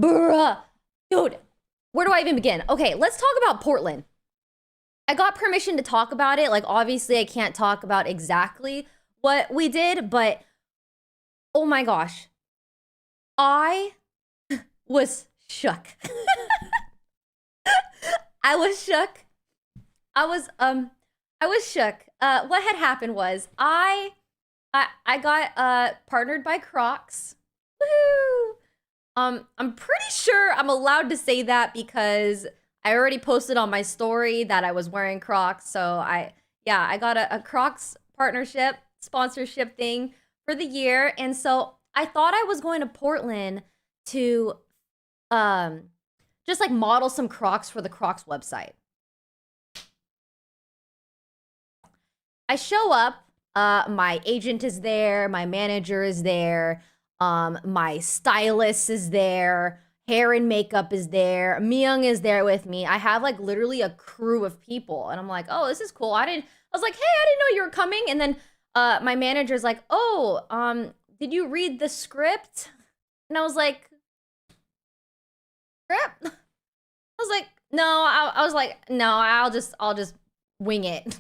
Bruh. Dude, where do I even begin? Okay, let's talk about Portland. I got permission to talk about it. Like, obviously, I can't talk about exactly what we did, but oh my gosh. I was shook. I was shook. I was I was shook. What had happened was I got partnered by Crocs. Woohoo! I'm pretty sure I'm allowed to say that because I already posted on my story that I was wearing Crocs. So I got a Crocs partnership, sponsorship thing for the year. And so I thought I was going to Portland to um, just like model some Crocs for the Crocs website. I show up, my agent is there, my manager is there, my stylist is there, hair and makeup is there, Myung is there with me. I have like literally a crew of people, and I'm like, oh, this is cool. I was like, hey, I didn't know you were coming. And then my manager's like, oh, did you read the script? And I was like, script? I was like, no, I was like, no, I'll just wing it.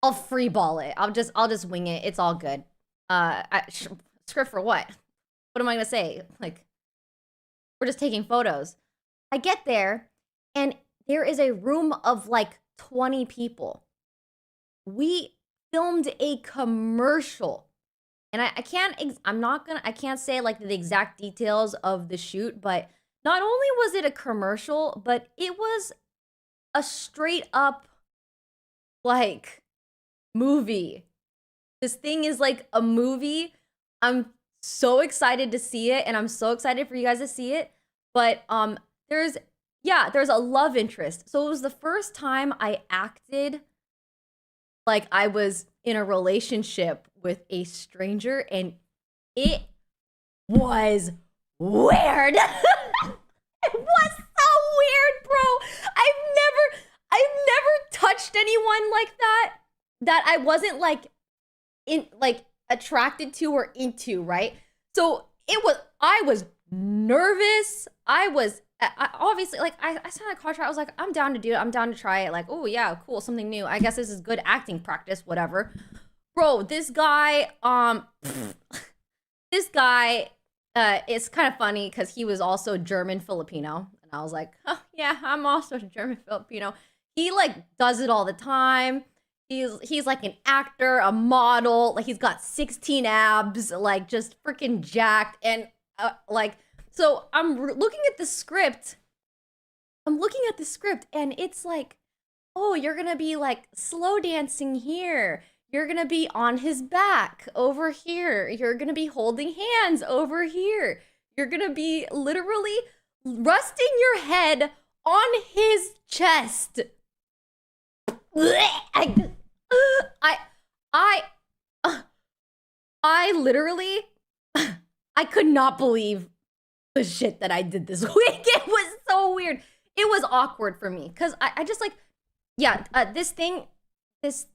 I'll free ball it. I'll just wing it. It's all good. Script for what? What am I gonna say? Like, we're just taking photos. I get there, and there is a room of like 20 people. We filmed a commercial, and I can't. I can't say like the exact details of the shoot, but not only was it a commercial, but it was a straight up like movie. This thing is like a movie. I'm so excited to see it, and I'm so excited for you guys to see it. But there's a love interest. So it was the first time I acted like I was in a relationship with a stranger, and it was weird. It was so weird, bro. I've never touched anyone like that I wasn't like in like attracted to or into, right? So I was nervous. I obviously like I signed a contract. I was like, I'm down to do it. I'm down to try it. Like, oh yeah, cool, something new. I guess this is good acting practice, whatever. Bro, this guy, this guy, it's kind of funny because he was also German Filipino. And I was like, oh yeah, I'm also German Filipino. He like does it all the time. He's like an actor, a model. Like he's got 16 abs, like just freaking jacked. And like, so looking at the script. I'm looking at the script, and it's like, oh, you're gonna be like slow dancing here. You're gonna be on his back over here. You're gonna be holding hands over here. You're gonna be literally resting your head on his chest. I I I literally I could not believe the shit that I did this week. It was so weird. It was awkward for me because I just like, yeah, this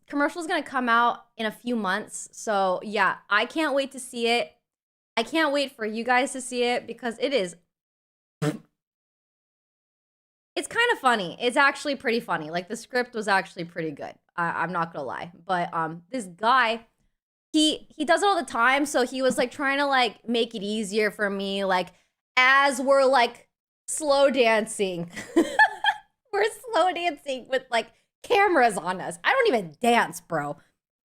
commercial is gonna come out in a few months. So yeah, I can't wait to see it. I can't wait for you guys to see it because it's kind of funny. It's actually pretty funny. Like the script was actually pretty good. I'm not gonna lie. But this guy, he does it all the time. So he was like trying to like make it easier for me. Like as we're like slow dancing, we're slow dancing with like cameras on us. I don't even dance, bro.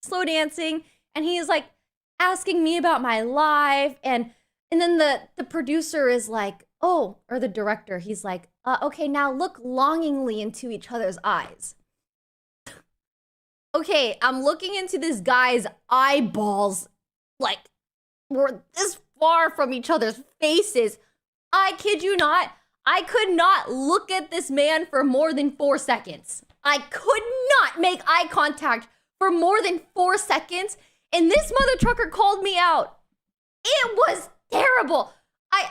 Slow dancing, and he's like asking me about my life, and then the producer is like, oh, or the director, he's like, okay, now look longingly into each other's eyes. Okay, I'm looking into this guy's eyeballs, like we're this far from each other's faces. I kid you not, I could not look at this man for more than 4 seconds. I could not make eye contact for more than 4 seconds, and this mother trucker called me out. It was terrible. I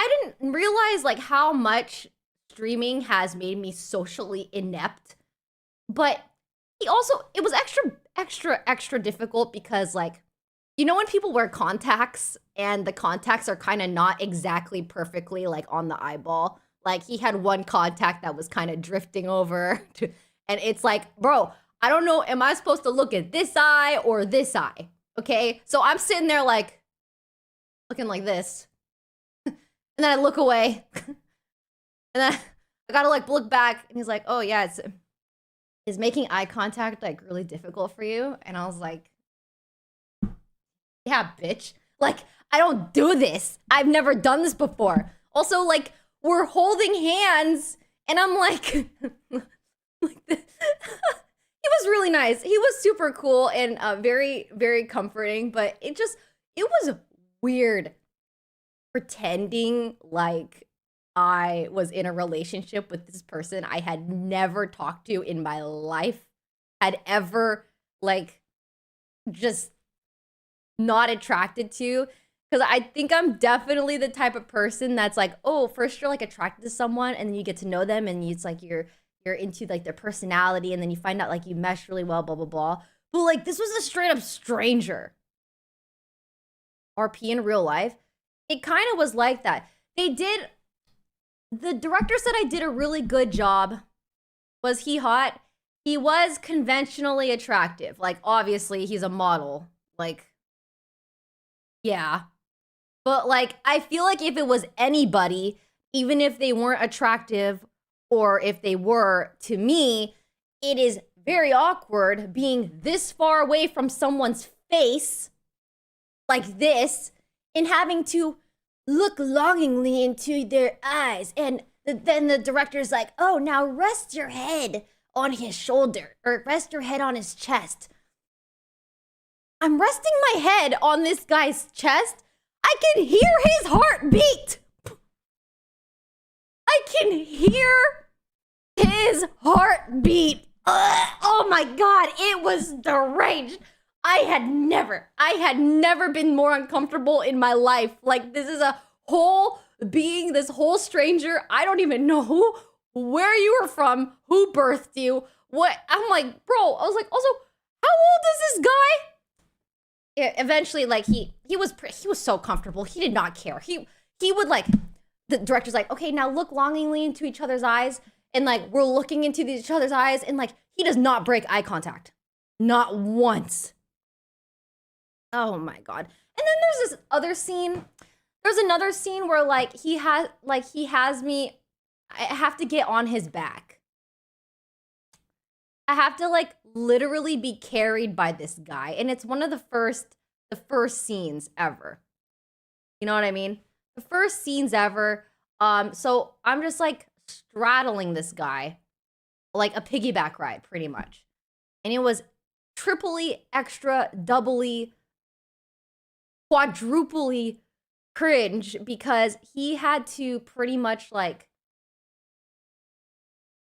didn't realize like how much streaming has made me socially inept, but it was extra difficult because like You know when people wear contacts and the contacts are kind of not exactly perfectly like on the eyeball? Like he had one contact that was kind of drifting over and it's like, bro, I don't know, am I supposed to look at this eye or this eye? Okay? So I'm sitting there like looking like this. And then I look away. And then I gotta like look back and he's like, oh yeah, is making eye contact like really difficult for you? And I was like, yeah, bitch. Like, I don't do this. I've never done this before. Also, like, we're holding hands, and I'm like, like he was really nice. He was super cool and very, very comforting, but it was weird pretending like I was in a relationship with this person I had never talked to in my life, had ever, like, just not attracted to, because I think I'm definitely the type of person that's like, oh, first you're like attracted to someone and then you get to know them and it's like you're into like their personality and then you find out like you mesh really well, blah blah blah. But like this was a straight up stranger. RP in real life, it kind of was like that. The director said I did a really good job. Was he hot? He was conventionally attractive. Like obviously he's a model. Like yeah. But like, I feel like if it was anybody, even if they weren't attractive or if they were, to me, it is very awkward being this far away from someone's face like this and having to look longingly into their eyes. And then the director's like, oh, now rest your head on his shoulder or rest your head on his chest. I'm resting my head on this guy's chest. I can hear his heartbeat. I can hear his heartbeat. Oh my God, it was deranged. I had never been more uncomfortable in my life. Like this is a whole being, this whole stranger. I don't even know where you were from, who birthed you, what. I'm like, bro, I was like, also, how old is this guy? Eventually, like he was so comfortable. He did not care. He would like, the director's like, okay, now look longingly into each other's eyes, and like we're looking into each other's eyes, and like he does not break eye contact, not once. Oh my God! And then there's this other scene. There's another scene where like he has me. I have to get on his back. I have to like literally be carried by this guy. And it's one of the first scenes ever. You know what I mean? The first scenes ever. So I'm just like straddling this guy like a piggyback ride pretty much. And it was triply, extra, doubly, quadruply cringe because he had to pretty much like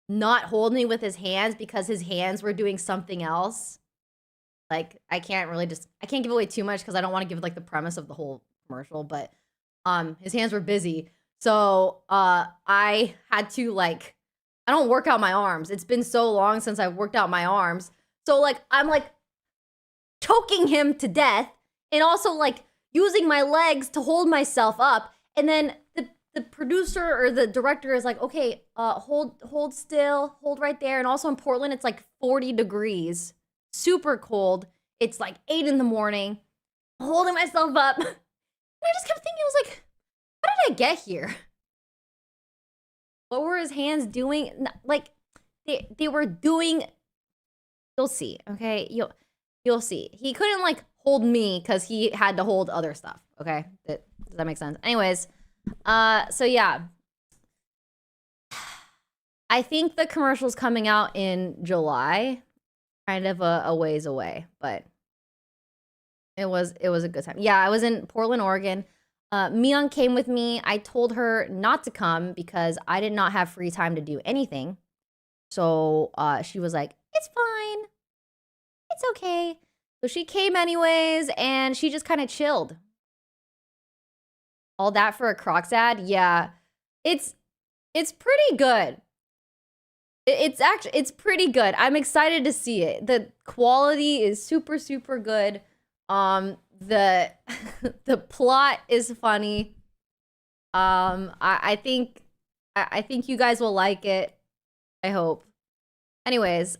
not hold me with his hands because his hands were doing something else. Like I can't give away too much because I don't want to give like the premise of the whole commercial, but his hands were busy. So I had to like, I don't work out my arms. It's been so long since I've worked out my arms. So like I'm like choking him to death and also like using my legs to hold myself up. And then the producer or the director is like, okay, hold still, hold right there. And also in Portland, it's like 40 degrees, super cold. It's like 8 in the morning, I'm holding myself up. And I just kept thinking, I was like, how did I get here? What were his hands doing? Like they were doing, you'll see, okay? You'll see. He couldn't like hold me because he had to hold other stuff, okay? Does that make sense? Anyways, so yeah. I think the commercial's coming out in July, kind of a ways away, but it was a good time. Yeah, I was in Portland, Oregon. Miyoung came with me. I told her not to come because I did not have free time to do anything. So she was like, it's fine. It's okay. So she came anyways, and she just kind of chilled. All that for a Crocs ad? Yeah. It's pretty good. It's pretty good. I'm excited to see it. The quality is super, super good. the the plot is funny. I think you guys will like it. I hope. Anyways,